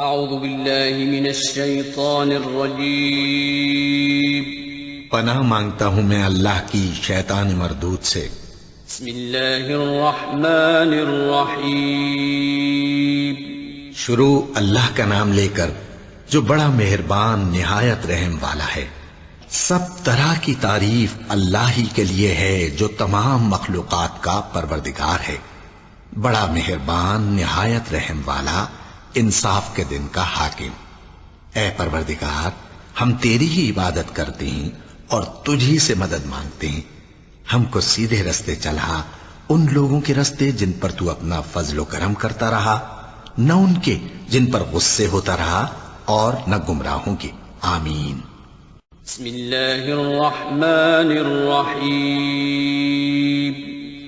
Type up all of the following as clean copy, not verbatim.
اعوذ باللہ من الشیطان الرجیم پناہ مانگتا ہوں میں اللہ کی شیطان مردود سے۔ بسم اللہ الرحمن الرحیم شروع اللہ کا نام لے کر جو بڑا مہربان نہایت رحم والا ہے۔ سب طرح کی تعریف اللہ ہی کے لیے ہے جو تمام مخلوقات کا پروردگار ہے، بڑا مہربان نہایت رحم والا، انصاف کے دن کا حاکم۔ اے پروردگار، ہم تیری ہی عبادت کرتے ہیں اور تجھی سے مدد مانگتے ہیں۔ ہم کو سیدھے رستے چلا، ان لوگوں کے رستے جن پر تو اپنا فضل و کرم کرتا رہا، نہ ان کے جن پر غصے ہوتا رہا، اور نہ گمراہوں کے۔ آمین۔ بسم اللہ الرحمن الرحیم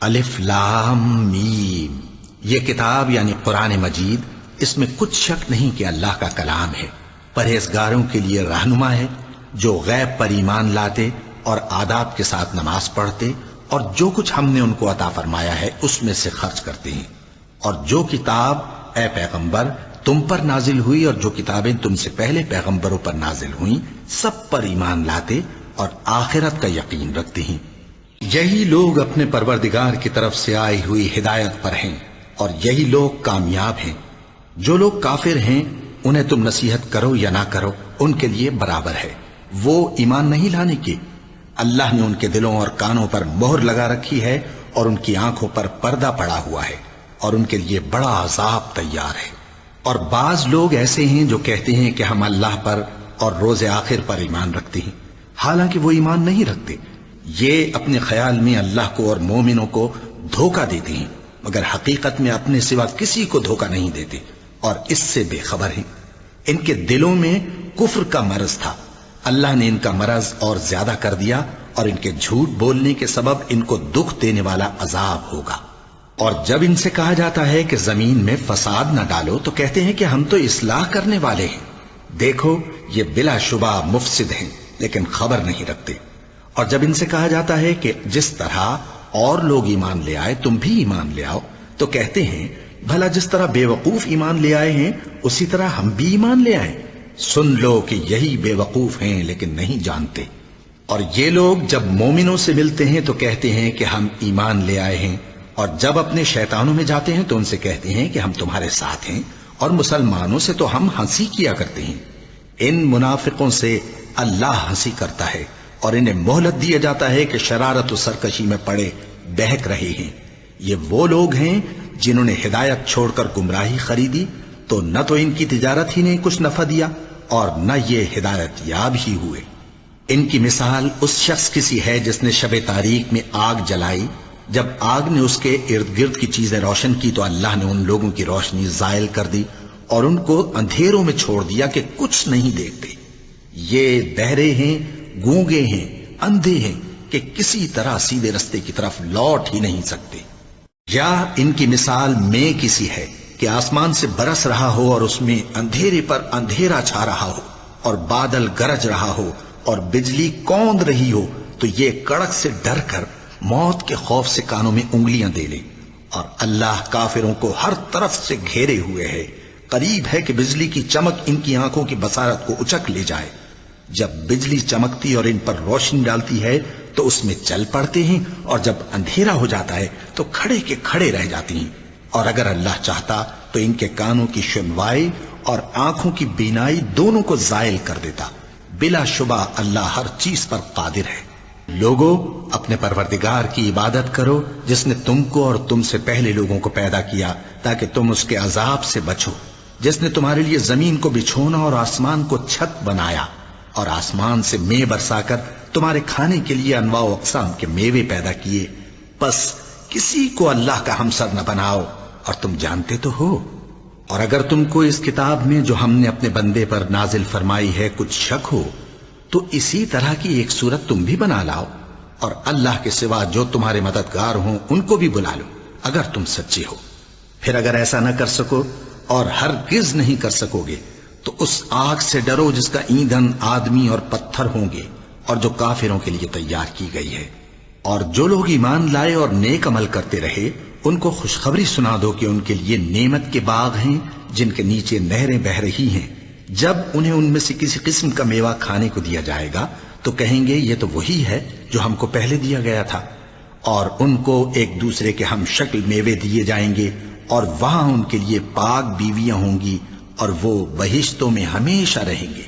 الف لام میم۔ یہ کتاب یعنی قرآن مجید، اس میں کچھ شک نہیں کہ اللہ کا کلام ہے، پرہیزگاروں کے لیے رہنما ہے، جو غیب پر ایمان لاتے اور آداب کے ساتھ نماز پڑھتے اور جو کچھ ہم نے ان کو عطا فرمایا ہے اس میں سے خرچ کرتے ہیں، اور جو کتاب اے پیغمبر تم پر نازل ہوئی اور جو کتابیں تم سے پہلے پیغمبروں پر نازل ہوئیں سب پر ایمان لاتے اور آخرت کا یقین رکھتے ہیں۔ یہی لوگ اپنے پروردگار کی طرف سے آئی ہوئی ہدایت پر ہیں اور یہی لوگ کامیاب ہیں۔ جو لوگ کافر ہیں انہیں تم نصیحت کرو یا نہ کرو ان کے لیے برابر ہے، وہ ایمان نہیں لانے کے۔ اللہ نے ان کے دلوں اور کانوں پر مہر لگا رکھی ہے اور ان کی آنکھوں پر پردہ پڑا ہوا ہے، اور ان کے لیے بڑا عذاب تیار ہے۔ اور بعض لوگ ایسے ہیں جو کہتے ہیں کہ ہم اللہ پر اور روز آخر پر ایمان رکھتے ہیں، حالانکہ وہ ایمان نہیں رکھتے۔ یہ اپنے خیال میں اللہ کو اور مومنوں کو دھوکہ دیتے ہیں، مگر حقیقت میں اپنے سوا کسی کو دھوکہ نہیں دیتے اور اس سے بے خبر ہیں۔ ان کے دلوں میں کفر کا مرض تھا، اللہ نے ان کا مرض اور زیادہ کر دیا، اور ان کے جھوٹ بولنے کے سبب ان کو دکھ دینے والا عذاب ہوگا۔ اور جب ان سے کہا جاتا ہے کہ زمین میں فساد نہ ڈالو تو کہتے ہیں کہ ہم تو اصلاح کرنے والے ہیں۔ دیکھو یہ بلا شبہ مفسد ہیں لیکن خبر نہیں رکھتے۔ اور جب ان سے کہا جاتا ہے کہ جس طرح اور لوگ ایمان لے آئے تم بھی ایمان لے آؤ تو کہتے ہیں بھلا جس طرح بے وقوف ایمان لے آئے ہیں اسی طرح ہم بھی ایمان لے آئیں۔ سن لو کہ یہی بے وقوف ہیں لیکن نہیں جانتے۔ اور یہ لوگ جب مومنوں سے ملتے ہیں تو کہتے ہیں کہ ہم ایمان لے آئے ہیں، اور جب اپنے شیطانوں میں جاتے ہیں تو ان سے کہتے ہیں کہ ہم تمہارے ساتھ ہیں، اور مسلمانوں سے تو ہم ہنسی کیا کرتے ہیں۔ ان منافقوں سے اللہ ہنسی کرتا ہے اور انہیں مہلت دیا جاتا ہے کہ شرارت و سرکشی میں پڑے بہک رہے ہیں۔ یہ وہ لوگ ہیں جنہوں نے ہدایت چھوڑ کر گمراہی خریدی، تو نہ تو ان کی تجارت ہی نے کچھ نفع دیا اور نہ یہ ہدایت یاب ہی ہوئے۔ ان کی مثال اس شخص کی سی ہے جس نے شب تاریک میں آگ جلائی، جب آگ نے اس کے ارد گرد کی چیزیں روشن کی تو اللہ نے ان لوگوں کی روشنی زائل کر دی اور ان کو اندھیروں میں چھوڑ دیا کہ کچھ نہیں دیکھتے۔ یہ بہرے ہیں، گونگے ہیں، اندھے ہیں کہ کسی طرح سیدھے رستے کی طرف لوٹ ہی نہیں سکتے۔ یا ان کی مثال میں کسی ہے کہ آسمان سے برس رہا ہو اور اس میں اندھیرے پر اندھیرا چھا رہا ہو اور بادل گرج رہا ہو اور بجلی کوند رہی ہو، تو یہ کڑک سے ڈر کر موت کے خوف سے کانوں میں انگلیاں دے لے۔ اور اللہ کافروں کو ہر طرف سے گھیرے ہوئے ہے، قریب ہے کہ بجلی کی چمک ان کی آنکھوں کی بصارت کو اچک لے جائے۔ جب بجلی چمکتی اور ان پر روشنی ڈالتی ہے تو اس میں چل پڑتے ہیں، اور جب اندھیرا ہو جاتا ہے تو کھڑے کے کھڑے رہ جاتی ہیں۔ اور اگر اللہ چاہتا تو ان کے کانوں کی سنوائی اور آنکھوں کی بینائی دونوں کو زائل کر دیتا۔ بلا شبہ اللہ ہر چیز پر قادر ہے۔ لوگوں، اپنے پروردگار کی عبادت کرو جس نے تم کو اور تم سے پہلے لوگوں کو پیدا کیا تاکہ تم اس کے عذاب سے بچو، جس نے تمہارے لیے زمین کو بچھونا اور آسمان کو چھت بنایا، اور آسمان سے مے برسا کر تمہارے کھانے کے لیے انواع و اقسام کے میوے پیدا کیے۔ پس کسی کو اللہ کا ہمسر نہ بناؤ، اور تم جانتے تو ہو۔ اور اگر تم کو اس کتاب میں جو ہم نے اپنے بندے پر نازل فرمائی ہے کچھ شک ہو تو اسی طرح کی ایک صورت تم بھی بنا لاؤ، اور اللہ کے سوا جو تمہارے مددگار ہوں ان کو بھی بلا لو اگر تم سچے ہو۔ پھر اگر ایسا نہ کر سکو اور ہرگز نہیں کر سکو گے تو اس آگ سے ڈرو جس کا ایندھن آدمی اور پتھر ہوں گے اور جو کافروں کے لیے تیار کی گئی ہے۔ اور جو لوگ ایمان لائے اور نیک عمل کرتے رہے ان کو خوشخبری سنا دو کہ ان کے لیے نعمت کے باغ ہیں جن کے نیچے نہریں بہ رہی ہیں. جب انہیں ان میں سے کسی قسم کا میوہ کھانے کو دیا جائے گا تو کہیں گے یہ تو وہی ہے جو ہم کو پہلے دیا گیا تھا. اور ان کو ایک دوسرے کے ہم شکل میوے دیے جائیں گے اور وہاں ان کے لیے پاک بیویاں ہوں گی اور وہ بہشتوں میں ہمیشہ رہیں گے.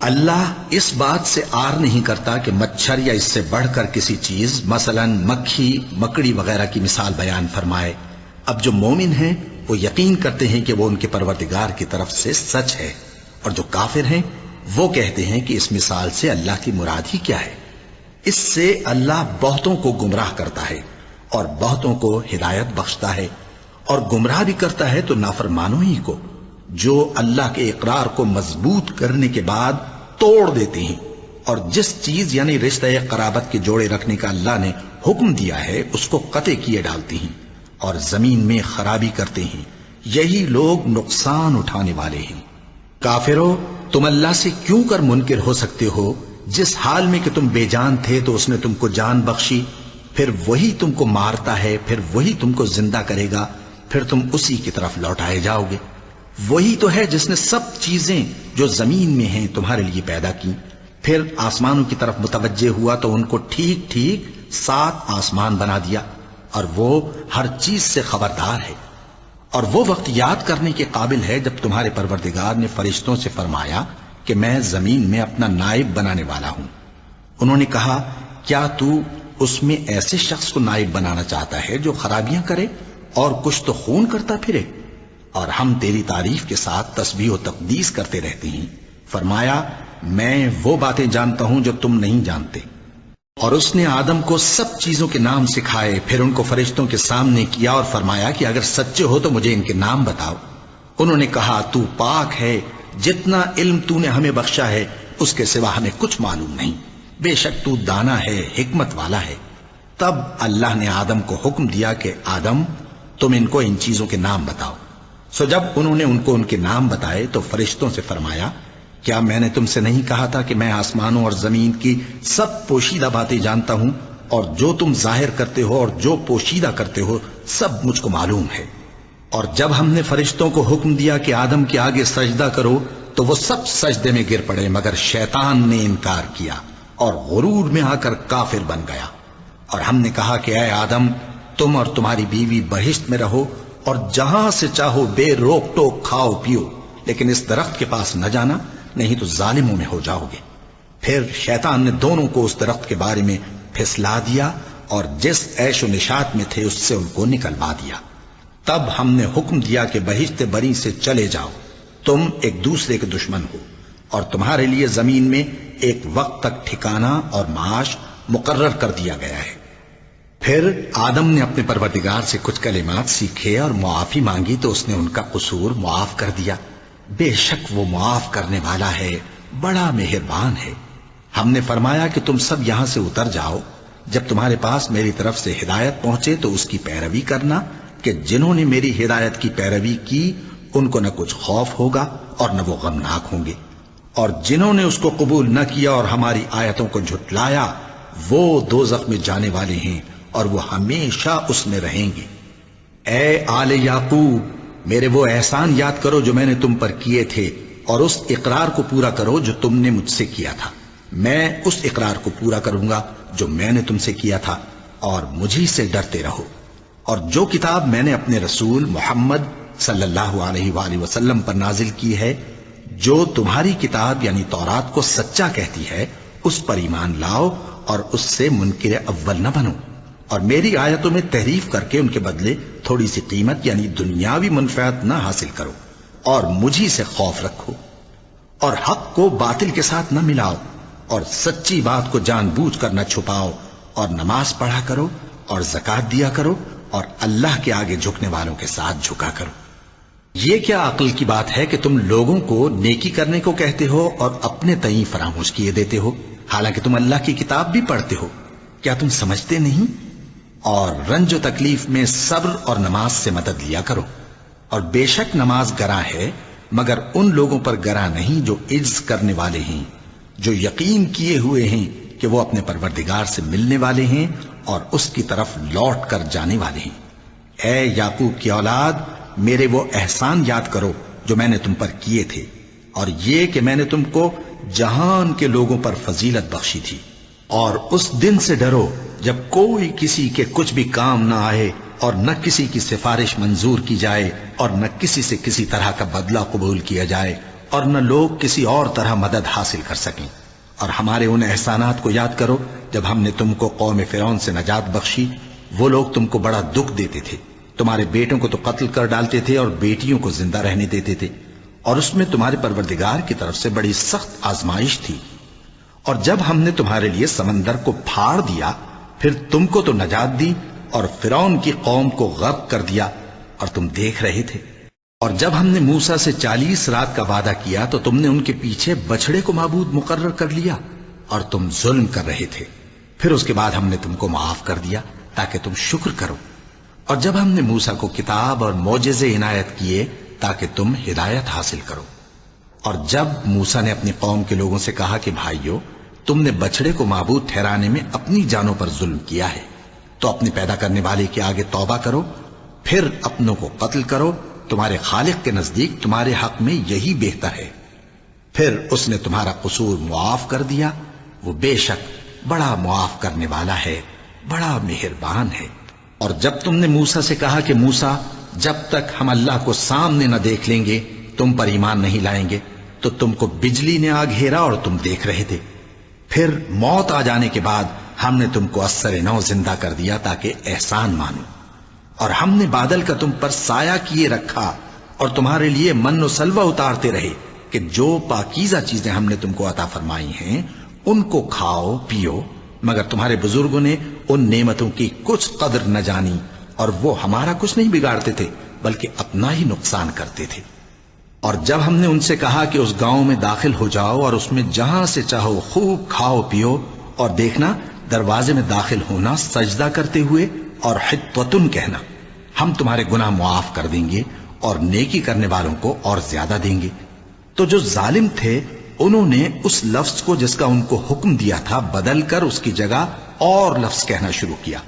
اللہ اس بات سے آر نہیں کرتا کہ مچھر یا اس سے بڑھ کر کسی چیز مثلا مکھی مکڑی وغیرہ کی مثال بیان فرمائے. اب جو مومن ہیں وہ یقین کرتے ہیں کہ وہ ان کے پروردگار کی طرف سے سچ ہے، اور جو کافر ہیں وہ کہتے ہیں کہ اس مثال سے اللہ کی مراد ہی کیا ہے. اس سے اللہ بہتوں کو گمراہ کرتا ہے اور بہتوں کو ہدایت بخشتا ہے، اور گمراہ بھی کرتا ہے تو نافرمانوں ہی کو، جو اللہ کے اقرار کو مضبوط کرنے کے بعد توڑ دیتے ہیں اور جس چیز یعنی رشتہ قرابت کے جوڑے رکھنے کا اللہ نے حکم دیا ہے اس کو قطع کیے ڈالتی ہیں اور زمین میں خرابی کرتے ہیں. یہی لوگ نقصان اٹھانے والے ہیں. کافرو، تم اللہ سے کیوں کر منکر ہو سکتے ہو؟ جس حال میں کہ تم بے جان تھے تو اس نے تم کو جان بخشی، پھر وہی تم کو مارتا ہے، پھر وہی تم کو زندہ کرے گا، پھر تم اسی کی طرف لوٹائے جاؤ گے. وہی تو ہے جس نے سب چیزیں جو زمین میں ہیں تمہارے لیے پیدا کی، پھر آسمانوں کی طرف متوجہ ہوا تو ان کو ٹھیک ٹھیک 7 آسمان بنا دیا، اور وہ ہر چیز سے خبردار ہے. اور وہ وقت یاد کرنے کے قابل ہے جب تمہارے پروردگار نے فرشتوں سے فرمایا کہ میں زمین میں اپنا نائب بنانے والا ہوں. انہوں نے کہا کیا تو اس میں ایسے شخص کو نائب بنانا چاہتا ہے جو خرابیاں کرے اور کچھ تو خون کرتا پھرے؟ اور ہم تیری تعریف کے ساتھ تسبیح و تقدیس کرتے رہتے ہیں. فرمایا میں وہ باتیں جانتا ہوں جو تم نہیں جانتے. اور اس نے آدم کو سب چیزوں کے نام سکھائے، پھر ان کو فرشتوں کے سامنے کیا اور فرمایا کہ اگر سچے ہو تو مجھے ان کے نام بتاؤ. انہوں نے کہا تو پاک ہے، جتنا علم تو نے ہمیں بخشا ہے اس کے سوا ہمیں کچھ معلوم نہیں، بے شک تو دانا ہے، حکمت والا ہے. تب اللہ نے آدم کو حکم دیا کہ آدم تم ان کو ان چیزوں کے نام بتاؤ. سو جب انہوں نے ان کو ان کے نام بتائے تو فرشتوں سے فرمایا کیا میں نے تم سے نہیں کہا تھا کہ میں آسمانوں اور زمین کی سب پوشیدہ باتیں جانتا ہوں، اور جو تم ظاہر کرتے ہو اور جو پوشیدہ کرتے ہو سب مجھ کو معلوم ہے. اور جب ہم نے فرشتوں کو حکم دیا کہ آدم کے آگے سجدہ کرو تو وہ سب سجدے میں گر پڑے مگر شیطان نے انکار کیا اور غرور میں آ کر کافر بن گیا. اور ہم نے کہا کہ اے آدم تم اور تمہاری بیوی بہشت میں رہو اور جہاں سے چاہو بے روک ٹوک کھاؤ پیو، لیکن اس درخت کے پاس نہ جانا نہیں تو ظالموں میں ہو جاؤ گے. پھر شیطان نے دونوں کو اس درخت کے بارے میں پھسلا دیا اور جس عیش و نشاط میں تھے اس سے ان کو نکلوا دیا. تب ہم نے حکم دیا کہ بہشت بری سے چلے جاؤ، تم ایک دوسرے کے دشمن ہو، اور تمہارے لیے زمین میں ایک وقت تک ٹھکانہ اور معاش مقرر کر دیا گیا ہے. پھر آدم نے اپنے پروردگار سے کچھ کلمات سیکھے اور معافی مانگی تو اس نے ان کا قصور معاف کر دیا. بے شک وہ معاف کرنے والا ہے، بڑا مہربان ہے. ہم نے فرمایا کہ تم سب یہاں سے اتر جاؤ، جب تمہارے پاس میری طرف سے ہدایت پہنچے تو اس کی پیروی کرنا کہ جنہوں نے میری ہدایت کی پیروی کی ان کو نہ کچھ خوف ہوگا اور نہ وہ غمناک ہوں گے، اور جنہوں نے اس کو قبول نہ کیا اور ہماری آیتوں کو جھٹلایا وہ دوزخ میں جانے والے ہیں اور وہ ہمیشہ اس میں رہیں گے. اے آل یعقوب، میرے وہ احسان یاد کرو جو میں نے تم پر کیے تھے اور اس اقرار کو پورا کرو جو تم نے مجھ سے کیا تھا. میں اس اقرار کو پورا کروں گا جو میں نے تم سے کیا تھا، اور مجھی سے ڈرتے رہو. اور جو کتاب میں نے اپنے رسول محمد صلی اللہ علیہ وآلہ وسلم پر نازل کی ہے، جو تمہاری کتاب یعنی تورات کو سچا کہتی ہے، اس پر ایمان لاؤ اور اس سے منکر اول نہ بنو، اور میری آیتوں میں تحریف کر کے ان کے بدلے تھوڑی سی قیمت یعنی دنیاوی منفعت نہ حاصل کرو، اور مجھی سے خوف رکھو. اور حق کو باطل کے ساتھ نہ ملاؤ، اور سچی بات کو جان بوجھ کر نہ چھپاؤ، اور نماز پڑھا کرو اور زکوٰۃ دیا کرو، اور اللہ کے آگے جھکنے والوں کے ساتھ جھکا کرو. یہ کیا عقل کی بات ہے کہ تم لوگوں کو نیکی کرنے کو کہتے ہو اور اپنے تئیں فراموش کیے دیتے ہو، حالانکہ تم اللہ کی کتاب بھی پڑھتے ہو. کیا تم سمجھتے نہیں؟ اور رنج و تکلیف میں صبر اور نماز سے مدد لیا کرو. اور بے شک نماز گراں ہے مگر ان لوگوں پر گراں نہیں جو عجز کرنے والے ہیں، جو یقین کیے ہوئے ہیں کہ وہ اپنے پروردگار سے ملنے والے ہیں اور اس کی طرف لوٹ کر جانے والے ہیں. اے یعقوب کی اولاد، میرے وہ احسان یاد کرو جو میں نے تم پر کیے تھے، اور یہ کہ میں نے تم کو جہان کے لوگوں پر فضیلت بخشی تھی۔ اور اس دن سے ڈرو جب کوئی کسی کے کچھ بھی کام نہ آئے، اور نہ کسی کی سفارش منظور کی جائے، اور نہ کسی سے کسی طرح کا بدلہ قبول کیا جائے، اور نہ لوگ کسی اور طرح مدد حاصل کر سکیں۔ اور ہمارے ان احسانات کو یاد کرو جب ہم نے تم کو قوم فرعون سے نجات بخشی۔ وہ لوگ تم کو بڑا دکھ دیتے تھے، تمہارے بیٹوں کو تو قتل کر ڈالتے تھے اور بیٹیوں کو زندہ رہنے دیتے تھے، اور اس میں تمہارے پروردگار کی طرف سے بڑی سخت آزمائش تھی۔ اور جب ہم نے تمہارے لیے سمندر کو پھاڑ دیا، پھر تم کو تو نجات دی اور فرعون کی قوم کو غرق کر دیا، اور تم دیکھ رہے تھے۔ اور جب ہم نے موسیٰ سے 40 رات کا وعدہ کیا تو تم نے ان کے پیچھے بچڑے کو معبود مقرر کر لیا، اور تم ظلم کر رہے تھے۔ پھر اس کے بعد ہم نے تم کو معاف کر دیا تاکہ تم شکر کرو۔ اور جب ہم نے موسیٰ کو کتاب اور معجزے عنایت کیے تاکہ تم ہدایت حاصل کرو۔ اور جب موسیٰ نے اپنی قوم کے لوگوں سے کہا کہ بھائیو، تم نے بچڑے کو معبود ٹھہرانے میں اپنی جانوں پر ظلم کیا ہے، تو اپنے پیدا کرنے والے کے آگے توبہ کرو، پھر اپنوں کو قتل کرو، تمہارے خالق کے نزدیک تمہارے حق میں یہی بہتر ہے۔ پھر اس نے تمہارا قصور معاف کر دیا، وہ بے شک بڑا معاف کرنے والا ہے، بڑا مہربان ہے۔ اور جب تم نے موسیٰ سے کہا کہ موسیٰ، جب تک ہم اللہ کو سامنے نہ دیکھ لیں گے تم پر ایمان نہیں لائیں گے، تو تم کو بجلی نے آ گھیرا اور تم دیکھ رہے تھے۔ پھر موت آ جانے کے بعد ہم نے تم کو اثر نو زندہ کر دیا تاکہ احسان مانو۔ اور ہم نے بادل کا تم پر سایہ کیے رکھا اور تمہارے لیے من و سلوہ اتارتے رہے کہ جو پاکیزہ چیزیں ہم نے تم کو عطا فرمائی ہیں ان کو کھاؤ پیو، مگر تمہارے بزرگوں نے ان نعمتوں کی کچھ قدر نہ جانی، اور وہ ہمارا کچھ نہیں بگاڑتے تھے بلکہ اپنا ہی نقصان کرتے تھے۔ اور جب ہم نے ان سے کہا کہ اس گاؤں میں داخل ہو جاؤ اور اس میں جہاں سے چاہو خوب کھاؤ پیو، اور دیکھنا دروازے میں داخل ہونا سجدہ کرتے ہوئے اور حطوتن کہنا، ہم تمہارے گناہ معاف کر دیں گے اور نیکی کرنے والوں کو اور زیادہ دیں گے۔ تو جو ظالم تھے انہوں نے اس لفظ کو جس کا ان کو حکم دیا تھا بدل کر اس کی جگہ اور لفظ کہنا شروع کیا،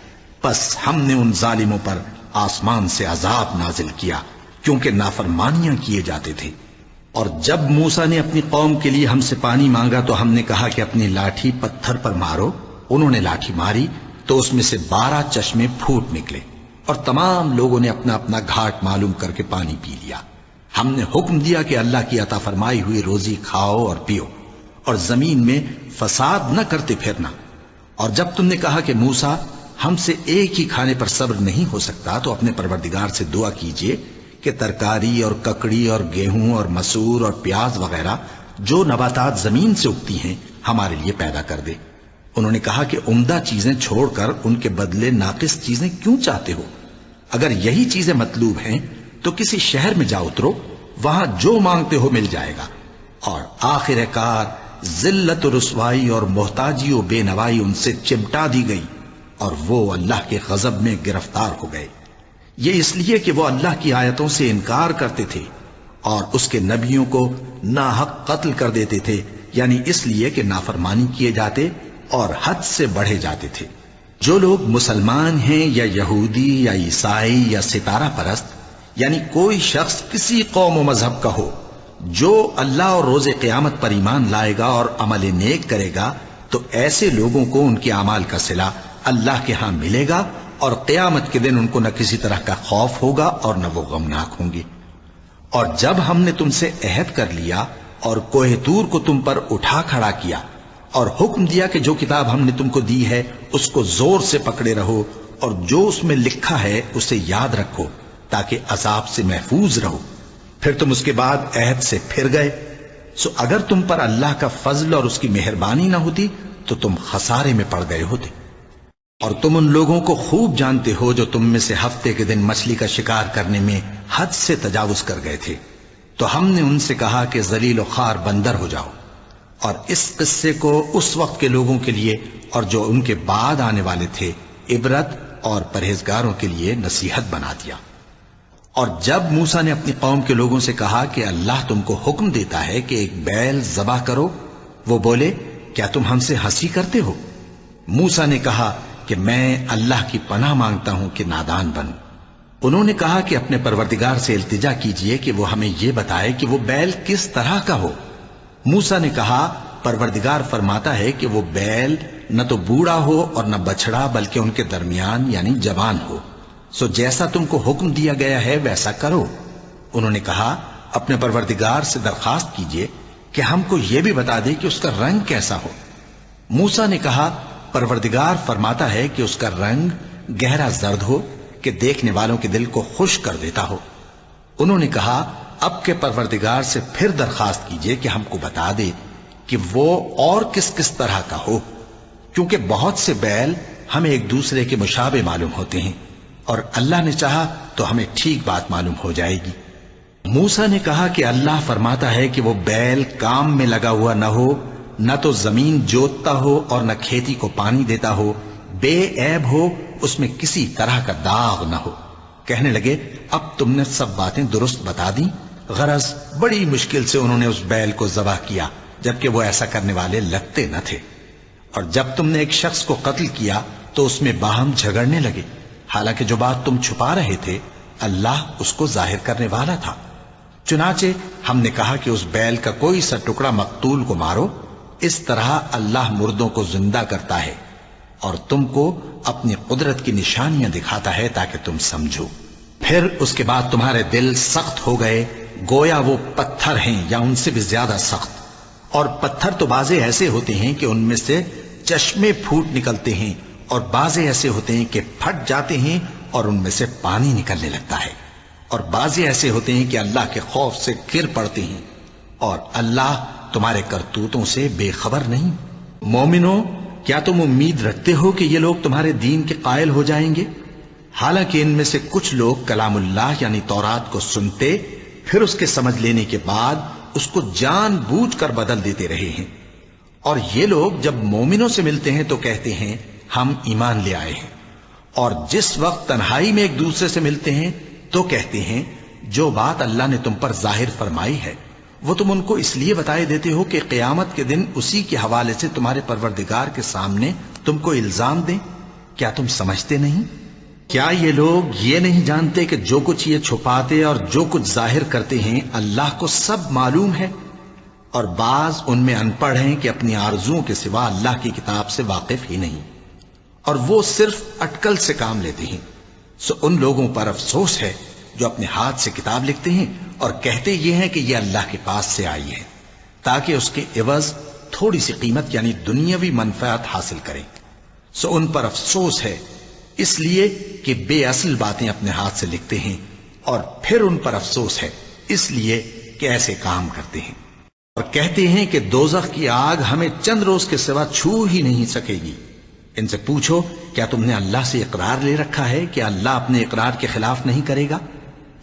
پس ہم نے ان ظالموں پر آسمان سے عذاب نازل کیا کیونکہ نافرمانیاں کیے جاتے تھے۔ اور جب موسیٰ نے اپنی قوم کے لیے ہم سے پانی مانگا تو ہم نے کہا کہ اپنی لاٹھی پتھر پر مارو۔ انہوں نے لاٹھی ماری تو اس میں سے 12 چشمے پھوٹ نکلے، اور تمام لوگوں نے اپنا اپنا گھاٹ معلوم کر کے پانی پی لیا۔ ہم نے حکم دیا کہ اللہ کی عطا فرمائی ہوئی روزی کھاؤ اور پیو، اور زمین میں فساد نہ کرتے پھرنا۔ اور جب تم نے کہا کہ موسیٰ، ہم سے ایک ہی کھانے پر صبر نہیں ہو سکتا، تو اپنے پروردگار سے دعا کیجئے کہ ترکاری اور ککڑی اور گیہوں اور مسور اور پیاز وغیرہ جو نباتات زمین سے اگتی ہیں ہمارے لیے پیدا کر دے۔ انہوں نے کہا کہ عمدہ چیزیں چھوڑ کر ان کے بدلے ناقص چیزیں کیوں چاہتے ہو؟ اگر یہی چیزیں مطلوب ہیں تو کسی شہر میں جا اترو، وہاں جو مانگتے ہو مل جائے گا۔ اور آخر کار ذلت و رسوائی اور محتاجی و بے نوائی ان سے چمٹا دی گئی، اور وہ اللہ کے غضب میں گرفتار ہو گئے۔ یہ اس لیے کہ وہ اللہ کی آیتوں سے انکار کرتے تھے اور اس کے نبیوں کو ناحق قتل کر دیتے تھے، یعنی اس لیے کہ نافرمانی کیے جاتے اور حد سے بڑھے جاتے تھے۔ جو لوگ مسلمان ہیں یا یہودی یا عیسائی یا ستارہ پرست، یعنی کوئی شخص کسی قوم و مذہب کا ہو، جو اللہ اور روز قیامت پر ایمان لائے گا اور عمل نیک کرے گا، تو ایسے لوگوں کو ان کے اعمال کا صلہ اللہ کے ہاں ملے گا، اور قیامت کے دن ان کو نہ کسی طرح کا خوف ہوگا اور نہ وہ غمناک ہوں گے۔ اور جب ہم نے تم سے عہد کر لیا اور کوہ طور کو تم پر اٹھا کھڑا کیا اور حکم دیا کہ جو کتاب ہم نے تم کو دی ہے اس کو زور سے پکڑے رہو، اور جو اس میں لکھا ہے اسے یاد رکھو تاکہ عذاب سے محفوظ رہو، پھر تم اس کے بعد عہد سے پھر گئے، سو اگر تم پر اللہ کا فضل اور اس کی مہربانی نہ ہوتی تو تم خسارے میں پڑ گئے ہوتے۔ اور تم ان لوگوں کو خوب جانتے ہو جو تم میں سے ہفتے کے دن مچھلی کا شکار کرنے میں حد سے تجاوز کر گئے تھے، تو ہم نے ان سے کہا کہ ذلیل و خوار بندر ہو جاؤ، اور اس قصے کو اس وقت کے لوگوں کے لیے اور جو ان کے بعد آنے والے تھے عبرت اور پرہیزگاروں کے لیے نصیحت بنا دیا۔ اور جب موسیٰ نے اپنی قوم کے لوگوں سے کہا کہ اللہ تم کو حکم دیتا ہے کہ ایک بیل ذبح کرو، وہ بولے کیا تم ہم سے ہنسی کرتے ہو؟ موسیٰ نے کہا کہ میں اللہ کی پناہ مانگتا ہوں کہ نادان بنوں۔ انہوں نے کہا کہ اپنے پروردگار سے التجا کیجئے کہ وہ ہمیں یہ بتائے کہ وہ بیل کس طرح کا ہو۔ موسیٰ نے کہا پروردگار فرماتا ہے کہ وہ بیل نہ تو بوڑھا ہو اور نہ بچڑا بلکہ ان کے درمیان یعنی جوان ہو، سو جیسا تم کو حکم دیا گیا ہے ویسا کرو۔ انہوں نے کہا اپنے پروردگار سے درخواست کیجئے کہ ہم کو یہ بھی بتا دے کہ اس کا رنگ کیسا ہو۔ موسیٰ نے کہا پروردگار فرماتا ہے کہ اس کا رنگ گہرا زرد ہو کہ دیکھنے والوں کے دل کو خوش کر دیتا ہو۔ انہوں نے کہا اب کے پروردگار سے پھر درخواست کیجئے کہ ہم کو بتا دے کہ وہ اور کس کس طرح کا ہو، کیونکہ بہت سے بیل ہمیں ایک دوسرے کے مشابہ معلوم ہوتے ہیں، اور اللہ نے چاہا تو ہمیں ٹھیک بات معلوم ہو جائے گی۔ موسیٰ نے کہا کہ اللہ فرماتا ہے کہ وہ بیل کام میں لگا ہوا نہ ہو، نہ تو زمین جوتتا ہو اور نہ کھیتی کو پانی دیتا ہو، بے عیب ہو، اس میں کسی طرح کا داغ نہ ہو۔ کہنے لگے اب تم نے سب باتیں درست بتا دیں۔ غرض بڑی مشکل سے انہوں نے اس بیل کو ذبح کیا، جبکہ وہ ایسا کرنے والے لگتے نہ تھے۔ اور جب تم نے ایک شخص کو قتل کیا تو اس میں باہم جھگڑنے لگے، حالانکہ جو بات تم چھپا رہے تھے اللہ اس کو ظاہر کرنے والا تھا۔ چنانچہ ہم نے کہا کہ اس بیل کا کوئی سا ٹکڑا مقتول کو مارو، اس طرح اللہ مردوں کو زندہ کرتا ہے اور تم کو اپنی قدرت کی نشانیاں دکھاتا ہے تاکہ تم سمجھو۔ پھر اس کے بعد تمہارے دل سخت ہو گئے گویا وہ پتھر ہیں یا ان سے بھی زیادہ سخت، اور پتھر تو بعضے ایسے ہوتے ہیں کہ ان میں سے چشمے پھوٹ نکلتے ہیں، اور بعضے ایسے ہوتے ہیں کہ پھٹ جاتے ہیں اور ان میں سے پانی نکلنے لگتا ہے، اور بعضے ایسے ہوتے ہیں کہ اللہ کے خوف سے گر پڑتے ہیں، اور اللہ تمہارے کرتوتوں سے بے خبر نہیں۔ مومنو، کیا تم امید رکھتے ہو کہ یہ لوگ تمہارے دین کے قائل ہو جائیں گے؟ حالانکہ ان میں سے کچھ لوگ کلام اللہ یعنی تورات کو سنتے پھر اس کے سمجھ لینے کے بعد اس کو جان بوجھ کر بدل دیتے رہے ہیں، اور یہ لوگ جب مومنوں سے ملتے ہیں تو کہتے ہیں ہم ایمان لے آئے ہیں، اور جس وقت تنہائی میں ایک دوسرے سے ملتے ہیں تو کہتے ہیں جو بات اللہ نے تم پر ظاہر فرمائی ہے وہ تم ان کو اس لیے بتائے دیتے ہو کہ قیامت کے دن اسی کے حوالے سے تمہارے پروردگار کے سامنے تم کو الزام دیں۔ کیا تم سمجھتے نہیں؟ کیا یہ لوگ یہ نہیں جانتے کہ جو کچھ یہ چھپاتے اور جو کچھ ظاہر کرتے ہیں اللہ کو سب معلوم ہے؟ اور بعض ان میں ان پڑھ ہیں کہ اپنی آرزوؤں کے سوا اللہ کی کتاب سے واقف ہی نہیں، اور وہ صرف اٹکل سے کام لیتے ہیں۔ سو ان لوگوں پر افسوس ہے جو اپنے ہاتھ سے کتاب لکھتے ہیں اور کہتے یہ ہیں کہ یہ اللہ کے پاس سے آئی ہے تاکہ اس کے عوض تھوڑی سی قیمت یعنی دنیاوی منفعت حاصل کریں۔ سو ان پر افسوس ہے اس لیے کہ بے اصل باتیں اپنے ہاتھ سے لکھتے ہیں، اور پھر ان پر افسوس ہے اس لیے کہ ایسے کام کرتے ہیں، اور کہتے ہیں کہ دوزخ کی آگ ہمیں چند روز کے سوا چھو ہی نہیں سکے گی۔ ان سے پوچھو کیا تم نے اللہ سے اقرار لے رکھا ہے کہ اللہ اپنے اقرار کے خلاف نہیں کرے گا،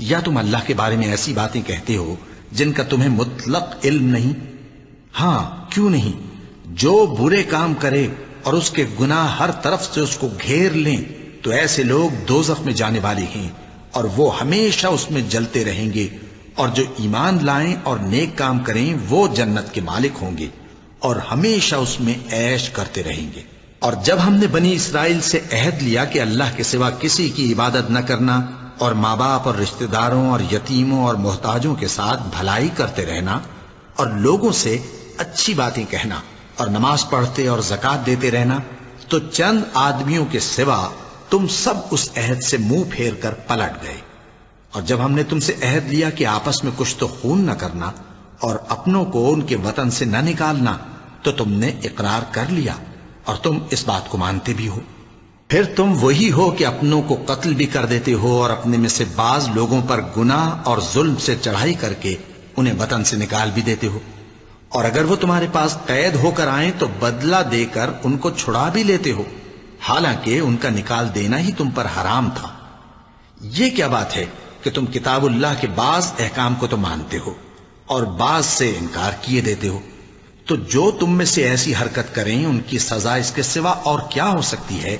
یا تم اللہ کے بارے میں ایسی باتیں کہتے ہو جن کا تمہیں مطلق علم نہیں؟ ہاں کیوں نہیں، جو برے کام کرے اور اس کے گناہ ہر طرف سے اس کو گھیر لیں تو ایسے لوگ دوزخ میں جانے والے ہیں، اور وہ ہمیشہ اس میں جلتے رہیں گے، اور جو ایمان لائیں اور نیک کام کریں وہ جنت کے مالک ہوں گے اور ہمیشہ اس میں عیش کرتے رہیں گے۔ اور جب ہم نے بنی اسرائیل سے عہد لیا کہ اللہ کے سوا کسی کی عبادت نہ کرنا، اور ماں باپ اور رشتہ داروں اور یتیموں اور محتاجوں کے ساتھ بھلائی کرتے رہنا، اور لوگوں سے اچھی باتیں کہنا، اور نماز پڑھتے اور زکوٰۃ دیتے رہنا، تو چند آدمیوں کے سوا تم سب اس عہد سے منہ پھیر کر پلٹ گئے۔ اور جب ہم نے تم سے عہد لیا کہ آپس میں کچھ تو خون نہ کرنا اور اپنوں کو ان کے وطن سے نہ نکالنا، تو تم نے اقرار کر لیا اور تم اس بات کو مانتے بھی ہو۔ پھر تم وہی ہو کہ اپنوں کو قتل بھی کر دیتے ہو، اور اپنے میں سے بعض لوگوں پر گناہ اور ظلم سے چڑھائی کر کے انہیں وطن سے نکال بھی دیتے ہو، اور اگر وہ تمہارے پاس قید ہو کر آئیں تو بدلہ دے کر ان کو چھڑا بھی لیتے ہو، حالانکہ ان کا نکال دینا ہی تم پر حرام تھا۔ یہ کیا بات ہے کہ تم کتاب اللہ کے بعض احکام کو تو مانتے ہو اور بعض سے انکار کیے دیتے ہو؟ تو جو تم میں سے ایسی حرکت کریں ان کی سزا اس کے سوا اور کیا ہو سکتی ہے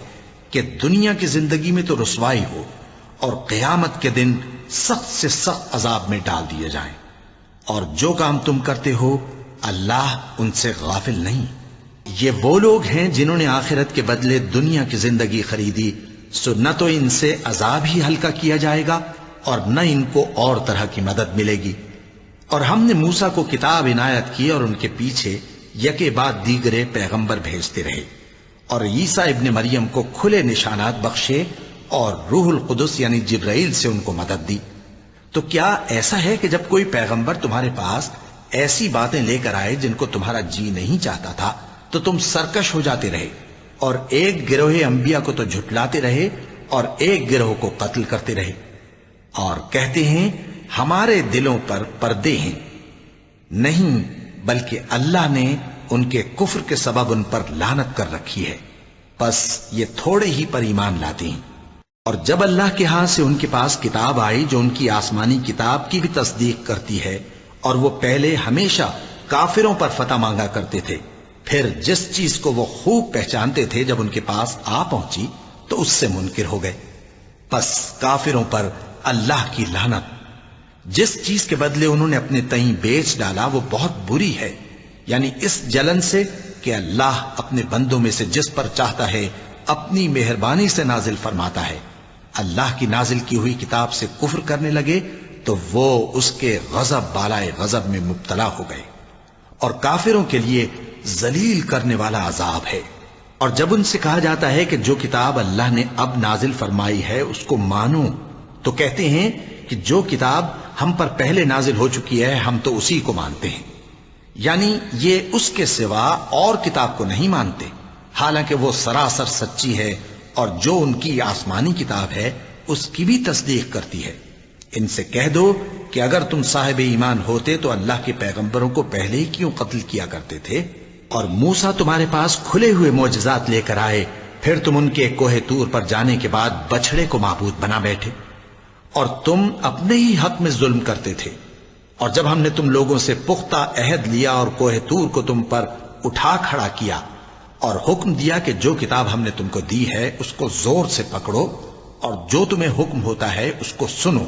کہ دنیا کی زندگی میں تو رسوائی ہو اور قیامت کے دن سخت سے سخت عذاب میں ڈال دیے جائیں۔ اور جو کام تم کرتے ہو اللہ ان سے غافل نہیں۔ یہ وہ لوگ ہیں جنہوں نے آخرت کے بدلے دنیا کی زندگی خریدی، سو نہ تو ان سے عذاب ہی ہلکا کیا جائے گا اور نہ ان کو اور طرح کی مدد ملے گی۔ اور ہم نے موسیٰ کو کتاب عنایت کی اور ان کے پیچھے یکے بعد دیگرے پیغمبر بھیجتے رہے، اور عیسیٰ ابن مریم کو کھلے نشانات بخشے اور روح القدس یعنی جبرائیل سے ان کو مدد دی۔ تو کیا ایسا ہے کہ جب کوئی پیغمبر تمہارے پاس ایسی باتیں لے کر آئے جن کو تمہارا جی نہیں چاہتا تھا تو تم سرکش ہو جاتے رہے، اور ایک گروہ انبیاء کو تو جھٹلاتے رہے اور ایک گروہ کو قتل کرتے رہے، اور کہتے ہیں ہمارے دلوں پر پردے ہیں؟ نہیں، بلکہ اللہ نے ان کے کفر کے سبب ان پر لعنت کر رکھی ہے، بس یہ تھوڑے ہی پر ایمان لاتے ہیں۔ اور جب اللہ کے ہاں سے ان کے پاس کتاب آئی جو ان کی آسمانی کتاب کی بھی تصدیق کرتی ہے، اور وہ پہلے ہمیشہ کافروں پر فتح مانگا کرتے تھے، پھر جس چیز کو وہ خوب پہچانتے تھے جب ان کے پاس آ پہنچی تو اس سے منکر ہو گئے، بس کافروں پر اللہ کی لعنت۔ جس چیز کے بدلے انہوں نے اپنے تئیں بیچ ڈالا وہ بہت بری ہے، یعنی اس جلن سے کہ اللہ اپنے بندوں میں سے جس پر چاہتا ہے اپنی مہربانی سے نازل فرماتا ہے۔ اللہ کی نازل کی ہوئی کتاب سے کفر کرنے لگے تو وہ اس کے غضب بالائے غضب میں مبتلا ہو گئے، اور کافروں کے لیے ذلیل کرنے والا عذاب ہے۔ اور جب ان سے کہا جاتا ہے کہ جو کتاب اللہ نے اب نازل فرمائی ہے اس کو مانو، تو کہتے ہیں کہ جو کتاب ہم پر پہلے نازل ہو چکی ہے ہم تو اسی کو مانتے ہیں، یعنی یہ اس کے سوا اور کتاب کو نہیں مانتے، حالانکہ وہ سراسر سچی ہے، اور جو ان کی آسمانی کتاب ہے اس کی بھی تصدیق کرتی ہے۔ ان سے کہہ دو کہ اگر تم صاحب ایمان ہوتے تو اللہ کے پیغمبروں کو پہلے ہی کیوں قتل کیا کرتے تھے؟ اور موسیٰ تمہارے پاس کھلے ہوئے معجزات لے کر آئے، پھر تم ان کے کوہ طور پر جانے کے بعد بچڑے کو معبود بنا بیٹھے، اور تم اپنے ہی حق میں ظلم کرتے تھے۔ اور جب ہم نے تم لوگوں سے پختہ عہد لیا اور کوہ طور کو تم پر اٹھا کھڑا کیا اور حکم دیا کہ جو کتاب ہم نے تم کو دی ہے اس کو زور سے پکڑو اور جو تمہیں حکم ہوتا ہے اس کو سنو،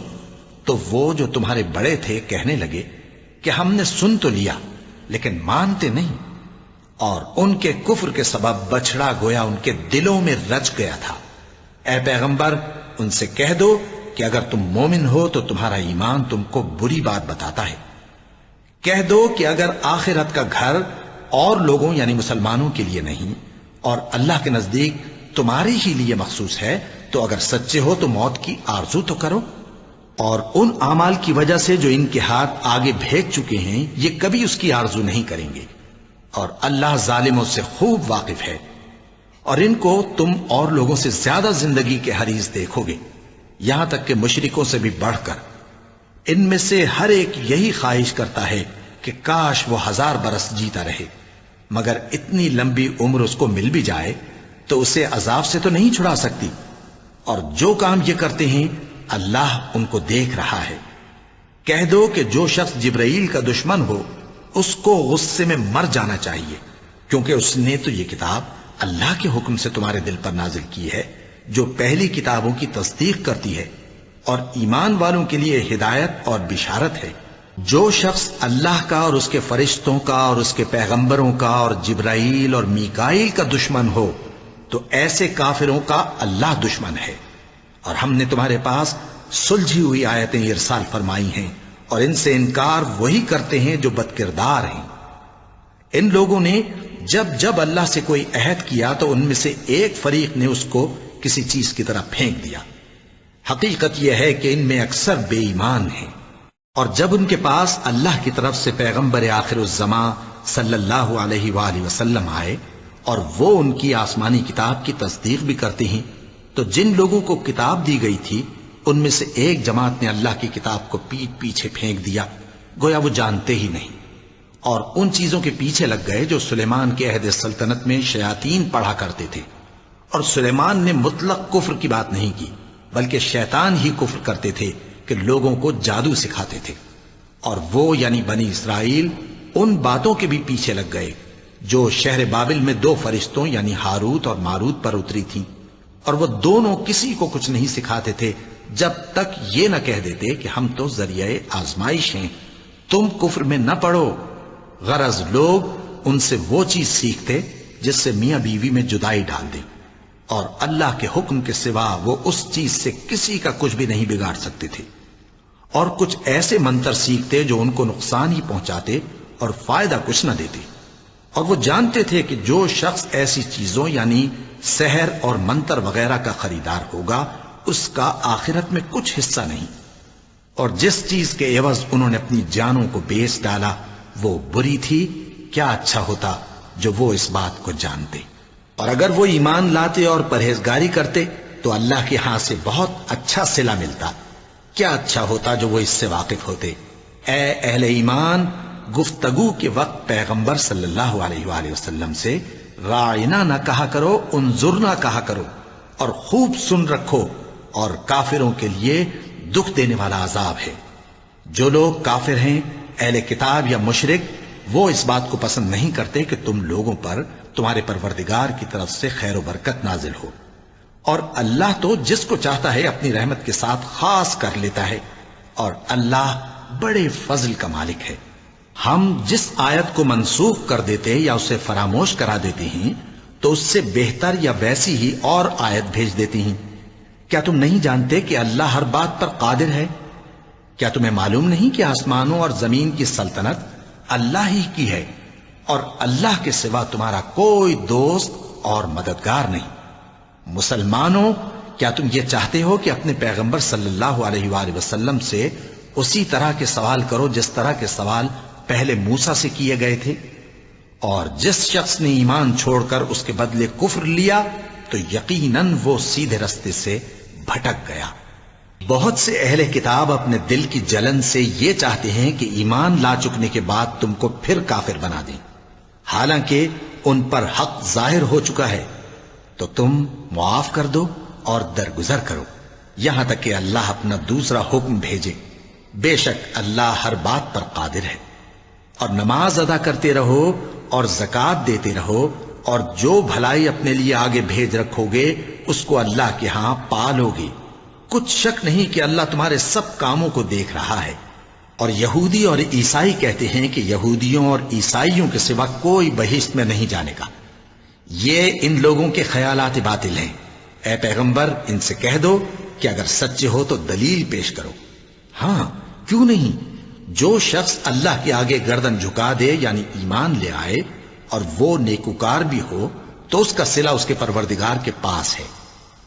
تو وہ جو تمہارے بڑے تھے کہنے لگے کہ ہم نے سن تو لیا لیکن مانتے نہیں، اور ان کے کفر کے سبب بچڑا گویا ان کے دلوں میں رچ گیا تھا۔ اے پیغمبر ان سے کہہ دو کہ اگر تم مومن ہو تو تمہارا ایمان تم کو بری بات بتاتا ہے۔ کہہ دو کہ اگر آخرت کا گھر اور لوگوں یعنی مسلمانوں کے لیے نہیں اور اللہ کے نزدیک تمہارے ہی لیے مخصوص ہے تو اگر سچے ہو تو موت کی آرزو تو کرو، اور ان اعمال کی وجہ سے جو ان کے ہاتھ آگے بھیج چکے ہیں یہ کبھی اس کی آرزو نہیں کریں گے، اور اللہ ظالموں سے خوب واقف ہے۔ اور ان کو تم اور لوگوں سے زیادہ زندگی کے حریص دیکھو گے، یہاں تک کہ مشرکوں سے بھی بڑھ کر۔ ان میں سے ہر ایک یہی خواہش کرتا ہے کہ کاش وہ 1000 برس جیتا رہے، مگر اتنی لمبی عمر اس کو مل بھی جائے تو اسے عذاب سے تو نہیں چھڑا سکتی، اور جو کام یہ کرتے ہیں اللہ ان کو دیکھ رہا ہے۔ کہہ دو کہ جو شخص جبرائیل کا دشمن ہو اس کو غصے میں مر جانا چاہیے، کیونکہ اس نے تو یہ کتاب اللہ کے حکم سے تمہارے دل پر نازل کی ہے جو پہلی کتابوں کی تصدیق کرتی ہے، اور ایمان والوں کے لیے ہدایت اور بشارت ہے۔ جو شخص اللہ کا اور اس کے فرشتوں کا اور اس کے پیغمبروں کا اور جبرائیل اور میکائیل کا دشمن ہو تو ایسے کافروں کا اللہ دشمن ہے۔ اور ہم نے تمہارے پاس سلجھی ہوئی آیتیں ارسال فرمائی ہیں، اور ان سے انکار وہی کرتے ہیں جو بد کردار ہیں۔ ان لوگوں نے جب جب اللہ سے کوئی عہد کیا تو ان میں سے ایک فریق نے اس کو کسی چیز کی طرح پھینک دیا۔ حقیقت یہ ہے کہ ان میں اکثر بے ایمان ہیں۔ اور جب ان کے پاس اللہ کی طرف سے پیغمبر آخر الزماں صلی اللہ علیہ وآلہ وسلم آئے اور وہ ان کی آسمانی کتاب کی تصدیق بھی کرتے ہیں، تو جن لوگوں کو کتاب دی گئی تھی ان میں سے ایک جماعت نے اللہ کی کتاب کو پیٹ پیچھے پھینک دیا، گویا وہ جانتے ہی نہیں، اور ان چیزوں کے پیچھے لگ گئے جو سلیمان کے عہد سلطنت میں شیاطین پڑھا کرتے تھے۔ اور سلیمان نے مطلق کفر کی بات نہیں کی، بلکہ شیطان ہی کفر کرتے تھے کہ لوگوں کو جادو سکھاتے تھے، اور وہ یعنی بنی اسرائیل ان باتوں کے بھی پیچھے لگ گئے جو شہر بابل میں 2 فرشتوں یعنی ہاروت اور ماروت پر اتری تھیں، اور وہ دونوں کسی کو کچھ نہیں سکھاتے تھے جب تک یہ نہ کہہ دیتے کہ ہم تو ذریعہ آزمائش ہیں، تم کفر میں نہ پڑو۔ غرض لوگ ان سے وہ چیز سیکھتے جس سے میاں بیوی میں جدائی ڈال دیں، اور اللہ کے حکم کے سوا وہ اس چیز سے کسی کا کچھ بھی نہیں بگاڑ سکتے تھے، اور کچھ ایسے منتر سیکھتے جو ان کو نقصان ہی پہنچاتے اور فائدہ کچھ نہ دیتے، اور وہ جانتے تھے کہ جو شخص ایسی چیزوں یعنی سحر اور منتر وغیرہ کا خریدار ہوگا اس کا آخرت میں کچھ حصہ نہیں، اور جس چیز کے عوض انہوں نے اپنی جانوں کو بیچ ڈالا وہ بری تھی، کیا اچھا ہوتا جو وہ اس بات کو جانتے، اور اگر وہ ایمان لاتے اور پرہیزگاری کرتے تو اللہ کے ہاں سے بہت اچھا صلہ ملتا، کیا اچھا ہوتا جو وہ اس سے واقف ہوتے۔ اے اہل ایمان، گفتگو کے وقت پیغمبر صلی اللہ علیہ وآلہ وسلم سے راعنا نہ کہا کرو، انظرنا کہا کرو، اور خوب سن رکھو، اور کافروں کے لیے دکھ دینے والا عذاب ہے۔ جو لوگ کافر ہیں، اہل کتاب یا مشرک، وہ اس بات کو پسند نہیں کرتے کہ تم لوگوں پر تمہارے پروردگار کی طرف سے خیر و برکت نازل ہو، اور اللہ تو جس کو چاہتا ہے اپنی رحمت کے ساتھ خاص کر لیتا ہے، اور اللہ بڑے فضل کا مالک ہے۔ ہم جس آیت کو منسوخ کر دیتے یا اسے فراموش کرا دیتے ہیں تو اس سے بہتر یا ویسی ہی اور آیت بھیج دیتی ہیں۔ کیا تم نہیں جانتے کہ اللہ ہر بات پر قادر ہے؟ کیا تمہیں معلوم نہیں کہ آسمانوں اور زمین کی سلطنت اللہ ہی کی ہے، اور اللہ کے سوا تمہارا کوئی دوست اور مددگار نہیں؟ مسلمانوں، کیا تم یہ چاہتے ہو کہ اپنے پیغمبر صلی اللہ علیہ وآلہ وسلم سے اسی طرح کے سوال کرو جس طرح کے سوال پہلے موسیٰ سے کیے گئے تھے؟ اور جس شخص نے ایمان چھوڑ کر اس کے بدلے کفر لیا تو یقیناً وہ سیدھے رستے سے بھٹک گیا۔ بہت سے اہل کتاب اپنے دل کی جلن سے یہ چاہتے ہیں کہ ایمان لا چکنے کے بعد تم کو پھر کافر بنا دیں، حالانکہ ان پر حق ظاہر ہو چکا ہے، تو تم معاف کر دو اور درگزر کرو یہاں تک کہ اللہ اپنا دوسرا حکم بھیجے۔ بے شک اللہ ہر بات پر قادر ہے۔ اور نماز ادا کرتے رہو اور زکوٰۃ دیتے رہو، اور جو بھلائی اپنے لیے آگے بھیج رکھو گے اس کو اللہ کے ہاں پالو گے۔ کچھ شک نہیں کہ اللہ تمہارے سب کاموں کو دیکھ رہا ہے۔ اور یہودی اور عیسائی کہتے ہیں کہ یہودیوں اور عیسائیوں کے سوا کوئی بہشت میں نہیں جانے گا۔ یہ ان لوگوں کے خیالات باطل ہیں۔ اے پیغمبر، ان سے کہہ دو کہ اگر سچے ہو تو دلیل پیش کرو۔ ہاں، کیوں نہیں؟ جو شخص اللہ کے آگے گردن جھکا دے یعنی ایمان لے آئے اور وہ نیکوکار بھی ہو تو اس کا صلہ اس کے پروردگار کے پاس ہے،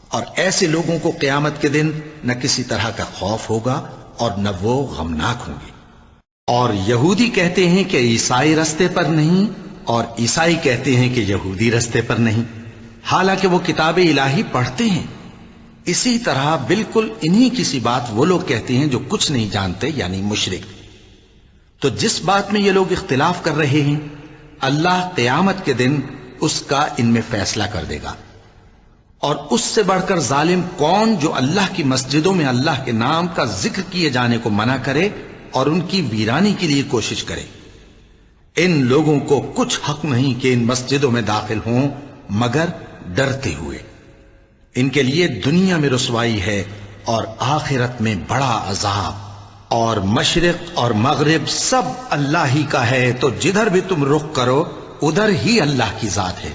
اور ایسے لوگوں کو قیامت کے دن نہ کسی طرح کا خوف ہوگا اور نہ وہ غمناک ہوں گے۔ اور یہودی کہتے ہیں کہ عیسائی رستے پر نہیں، اور عیسائی کہتے ہیں کہ یہودی رستے پر نہیں، حالانکہ وہ کتاب الہی پڑھتے ہیں۔ اسی طرح بالکل انہی کسی بات وہ لوگ کہتے ہیں جو کچھ نہیں جانتے یعنی مشرک۔ تو جس بات میں یہ لوگ اختلاف کر رہے ہیں اللہ قیامت کے دن اس کا ان میں فیصلہ کر دے گا۔ اور اس سے بڑھ کر ظالم کون جو اللہ کی مسجدوں میں اللہ کے نام کا ذکر کیے جانے کو منع کرے اور ان کی ویرانی کے لیے کوشش کرے۔ ان لوگوں کو کچھ حق نہیں کہ ان مسجدوں میں داخل ہوں مگر ڈرتے ہوئے۔ ان کے لیے دنیا میں رسوائی ہے اور آخرت میں بڑا عذاب۔ اور مشرق اور مغرب سب اللہ ہی کا ہے، تو جدھر بھی تم رخ کرو ادھر ہی اللہ کی ذات ہے۔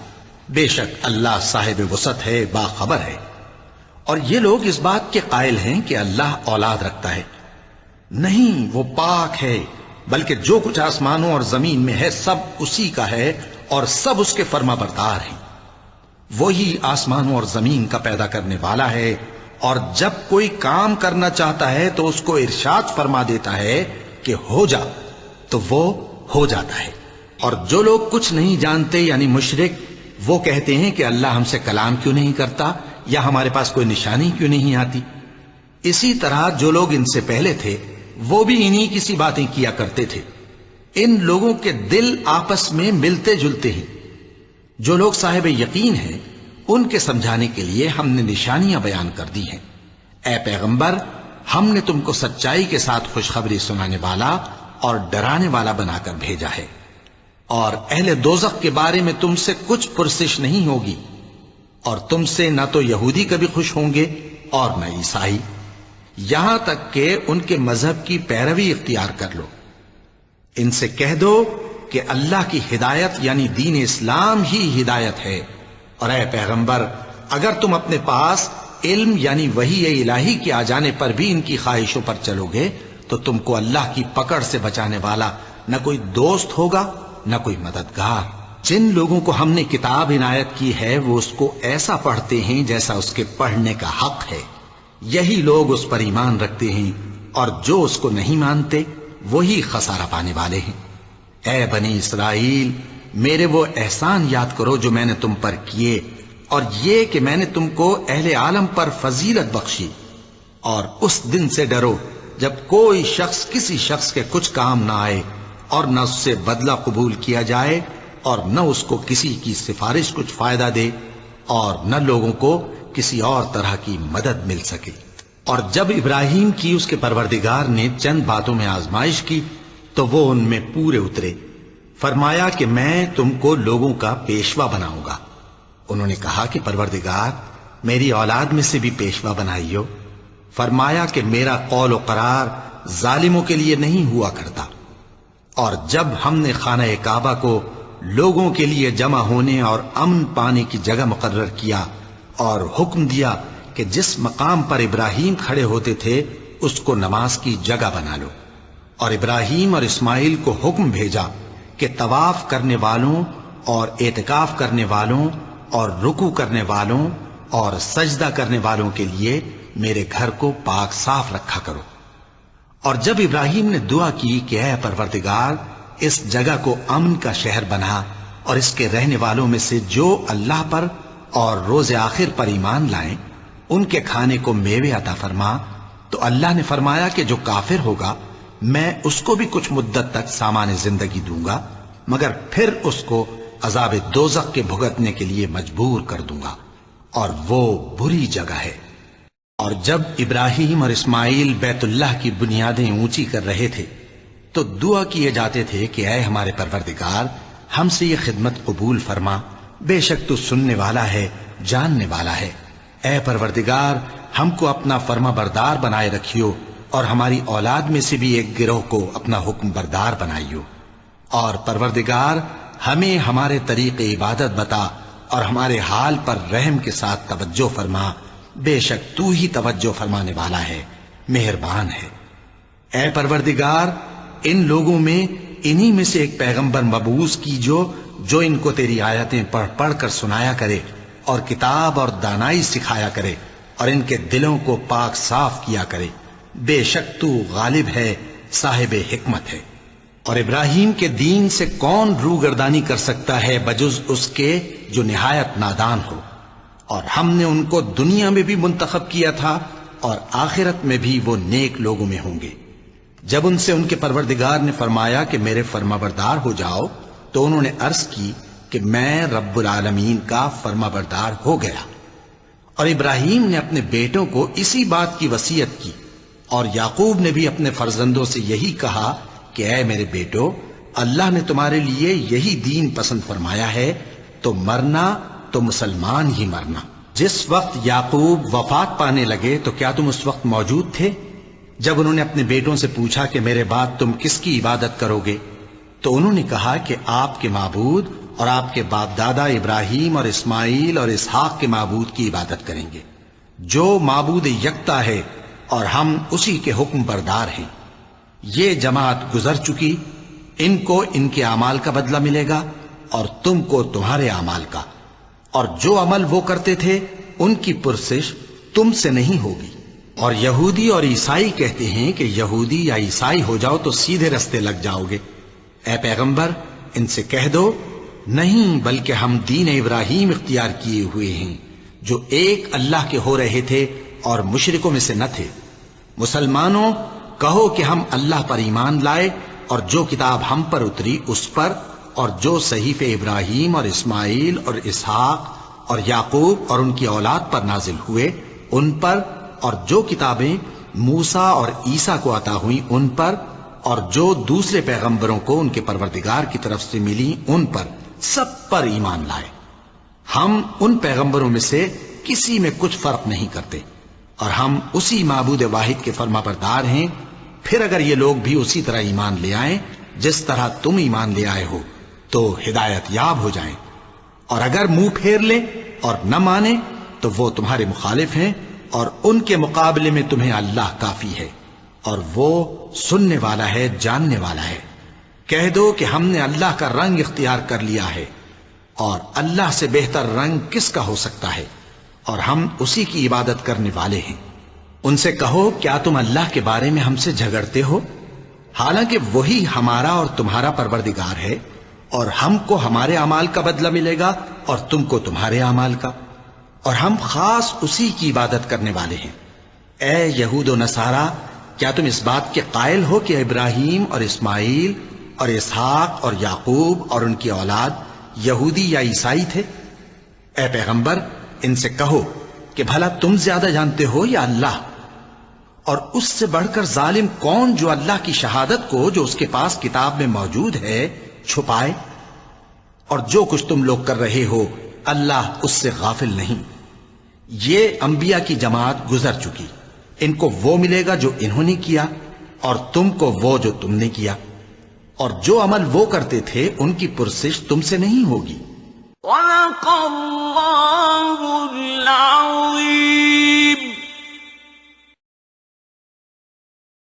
بے شک اللہ صاحب وسعت ہے، باخبر ہے۔ اور یہ لوگ اس بات کے قائل ہیں کہ اللہ اولاد رکھتا ہے۔ نہیں، وہ پاک ہے، بلکہ جو کچھ آسمانوں اور زمین میں ہے سب اسی کا ہے، اور سب اس کے فرما بردار ہیں۔ وہی آسمانوں اور زمین کا پیدا کرنے والا ہے، اور جب کوئی کام کرنا چاہتا ہے تو اس کو ارشاد فرما دیتا ہے کہ ہو جا، تو وہ ہو جاتا ہے۔ اور جو لوگ کچھ نہیں جانتے یعنی مشرک، وہ کہتے ہیں کہ اللہ ہم سے کلام کیوں نہیں کرتا، یا ہمارے پاس کوئی نشانی کیوں نہیں آتی۔ اسی طرح جو لوگ ان سے پہلے تھے وہ بھی انہی کسی باتیں کیا کرتے تھے۔ ان لوگوں کے دل آپس میں ملتے جلتے ہیں۔ جو لوگ صاحب یقین ہیں ان کے سمجھانے کے لیے ہم نے نشانیاں بیان کر دی ہیں۔ اے پیغمبر، ہم نے تم کو سچائی کے ساتھ خوشخبری سنانے والا اور ڈرانے والا بنا کر بھیجا ہے، اور اہل دوزخ کے بارے میں تم سے کچھ پرسش نہیں ہوگی، اور تم سے نہ تو یہودی کبھی خوش ہوں گے اور نہ عیسائی، یہاں تک کہ ان کے مذہب کی پیروی اختیار کر لو۔ ان سے کہہ دو کہ اللہ کی ہدایت یعنی دین اسلام ہی ہدایت ہے، اور اے پیغمبر اگر تم اپنے پاس علم یعنی وحی الہی کے آ جانے پر بھی ان کی خواہشوں پر چلو گے تو تم کو اللہ کی پکڑ سے بچانے والا نہ کوئی دوست ہوگا نہ کوئی مددگار۔ جن لوگوں کو ہم نے کتاب عنایت کی ہے وہ اس کو ایسا پڑھتے ہیں جیسا اس کے پڑھنے کا حق ہے، یہی لوگ اس پر ایمان رکھتے ہیں، اور جو اس کو نہیں مانتے وہی خسارہ پانے والے ہیں۔ اے بنی اسرائیل، میرے وہ احسان یاد کرو جو میں نے تم پر کیے، اور یہ کہ میں نے تم کو اہل عالم پر فضیلت بخشی، اور اس دن سے ڈرو جب کوئی شخص کسی شخص کے کچھ کام نہ آئے اور نہ اس سے بدلہ قبول کیا جائے اور نہ اس کو کسی کی سفارش کچھ فائدہ دے اور نہ لوگوں کو کسی اور طرح کی مدد مل سکے۔ اور جب ابراہیم کی اس کے پروردگار نے چند باتوں میں آزمائش کی تو وہ ان میں پورے اترے۔ فرمایا کہ میں تم کو لوگوں کا پیشوا بناؤں گا۔ انہوں نے کہا کہ پروردگار میری اولاد میں سے بھی پیشوا بنائیو۔ فرمایا کہ میرا قول و قرار ظالموں کے لیے نہیں ہوا کرتا۔ اور جب ہم نے خانہ کعبہ کو لوگوں کے لیے جمع ہونے اور امن پانے کی جگہ مقرر کیا اور حکم دیا کہ جس مقام پر ابراہیم کھڑے ہوتے تھے اس کو نماز کی جگہ بنا لو، اور ابراہیم اور اسماعیل کو حکم بھیجا کہ طواف کرنے والوں اور اعتکاف کرنے والوں اور رکوع کرنے والوں اور سجدہ کرنے والوں کے لیے میرے گھر کو پاک صاف رکھا کرو۔ اور جب ابراہیم نے دعا کی کہ اے پروردگار اس جگہ کو امن کا شہر بنا اور اس کے رہنے والوں میں سے جو اللہ پر اور روز آخر پر ایمان لائیں ان کے کھانے کو میوے عطا فرما، تو اللہ نے فرمایا کہ جو کافر ہوگا میں اس کو بھی کچھ مدت تک سامان زندگی دوں گا، مگر پھر اس کو عذاب دوزخ کے بھگتنے کے لیے مجبور کر دوں گا، اور وہ بری جگہ ہے۔ اور جب ابراہیم اور اسماعیل بیت اللہ کی بنیادیں اونچی کر رہے تھے تو دعا کیے جاتے تھے کہ اے ہمارے پروردگار ہم سے یہ خدمت قبول فرما، بے شک تو سننے والا ہے جاننے والا ہے۔ اے پروردگار ہم کو اپنا فرما بردار بنائے رکھیو، اور ہماری اولاد میں سے بھی ایک گروہ کو اپنا حکم بردار بنائیو، اور پروردگار ہمیں ہمارے طریق عبادت بتا اور ہمارے حال پر رحم کے ساتھ توجہ فرما، بے شک تو ہی توجہ فرمانے والا ہے، مہربان ہے۔ اے پروردگار ان لوگوں میں انہی میں سے ایک پیغمبر مبعوث کی جو ان کو تیری آیتیں پڑھ پڑھ کر سنایا کرے اور کتاب اور دانائی سکھایا کرے اور ان کے دلوں کو پاک صاف کیا کرے، بے شک تو غالب ہے صاحب حکمت ہے۔ اور ابراہیم کے دین سے کون روگردانی کر سکتا ہے بجز اس کے جو نہایت نادان ہو، اور ہم نے ان کو دنیا میں بھی منتخب کیا تھا اور آخرت میں بھی وہ نیک لوگوں میں ہوں گے۔ جب ان سے ان کے پروردگار نے فرمایا کہ میرے فرما بردار ہو جاؤ تو انہوں نے عرض کی کہ میں رب العالمین کا فرما بردار ہو گیا۔ اور ابراہیم نے اپنے بیٹوں کو اسی بات کی وصیت کی، اور یعقوب نے بھی اپنے فرزندوں سے یہی کہا کہ اے میرے بیٹو، اللہ نے تمہارے لیے یہی دین پسند فرمایا ہے، تو مرنا تو مسلمان ہی مرنا۔ جس وقت یعقوب وفات پانے لگے تو کیا تم اس وقت موجود تھے جب انہوں نے اپنے بیٹوں سے پوچھا کہ میرے بعد تم کس کی عبادت کرو گے؟ تو انہوں نے کہا کہ آپ کے معبود اور آپ کے باپ دادا ابراہیم اور اسماعیل اور اسحاق کے معبود کی عبادت کریں گے، جو معبود یکتا ہے اور ہم اسی کے حکم بردار ہیں۔ یہ جماعت گزر چکی، ان کو ان کے اعمال کا بدلہ ملے گا اور تم کو تمہارے اعمال کا، اور جو عمل وہ کرتے تھے ان کی پرسش تم سے نہیں ہوگی۔ اور یہودی اور عیسائی کہتے ہیں کہ یہودی یا عیسائی ہو جاؤ تو سیدھے رستے لگ جاؤ گے۔ اے پیغمبر ان سے کہہ دو نہیں، بلکہ ہم دین ابراہیم اختیار کیے ہوئے ہیں جو ایک اللہ کے ہو رہے تھے اور مشرکوں میں سے نہ تھے۔ مسلمانوں کہو کہ ہم اللہ پر ایمان لائے اور جو کتاب ہم پر اتری اس پر، اور جو صحیفے ابراہیم اور اسماعیل اور اسحاق اور یعقوب اور ان کی اولاد پر نازل ہوئے ان پر، اور جو کتابیں موسیٰ اور عیسیٰ کو عطا ہوئیں ان پر، اور جو دوسرے پیغمبروں کو ان کے پروردگار کی طرف سے ملی ان پر، سب پر ایمان لائے۔ ہم ان پیغمبروں میں سے کسی میں کچھ فرق نہیں کرتے، اور ہم اسی معبود واحد کے فرما بردار ہیں۔ پھر اگر یہ لوگ بھی اسی طرح ایمان لے آئیں جس طرح تم ایمان لے آئے ہو تو ہدایت یاب ہو جائیں، اور اگر منہ پھیر لیں اور نہ مانے تو وہ تمہارے مخالف ہیں، اور ان کے مقابلے میں تمہیں اللہ کافی ہے، اور وہ سننے والا ہے، جاننے والا ہے۔ کہہ دو کہ ہم نے اللہ کا رنگ اختیار کر لیا ہے، اور اللہ سے بہتر رنگ کس کا ہو سکتا ہے، اور ہم اسی کی عبادت کرنے والے ہیں۔ ان سے کہو کیا تم اللہ کے بارے میں ہم سے جھگڑتے ہو، حالانکہ وہی ہمارا اور تمہارا پروردگار ہے، اور ہم کو ہمارے اعمال کا بدلہ ملے گا اور تم کو تمہارے اعمال کا، اور ہم خاص اسی کی عبادت کرنے والے ہیں۔ اے یہود و نصارا، کیا تم اس بات کے قائل ہو کہ ابراہیم اور اسماعیل اور اسحاق اور یعقوب اور ان کی اولاد یہودی یا عیسائی تھے؟ اے پیغمبر، ان سے کہو کہ بھلا تم زیادہ جانتے ہو یا اللہ؟ اور اس سے بڑھ کر ظالم کون جو اللہ کی شہادت کو جو اس کے پاس کتاب میں موجود ہے چھپائے؟ اور جو کچھ تم لوگ کر رہے ہو اللہ اس سے غافل نہیں۔ یہ انبیاء کی جماعت گزر چکی، ان کو وہ ملے گا جو انہوں نے کیا، اور تم کو وہ جو تم نے کیا، اور جو عمل وہ کرتے تھے ان کی پرسش تم سے نہیں ہوگی۔ وَلَقَ اللَّهُ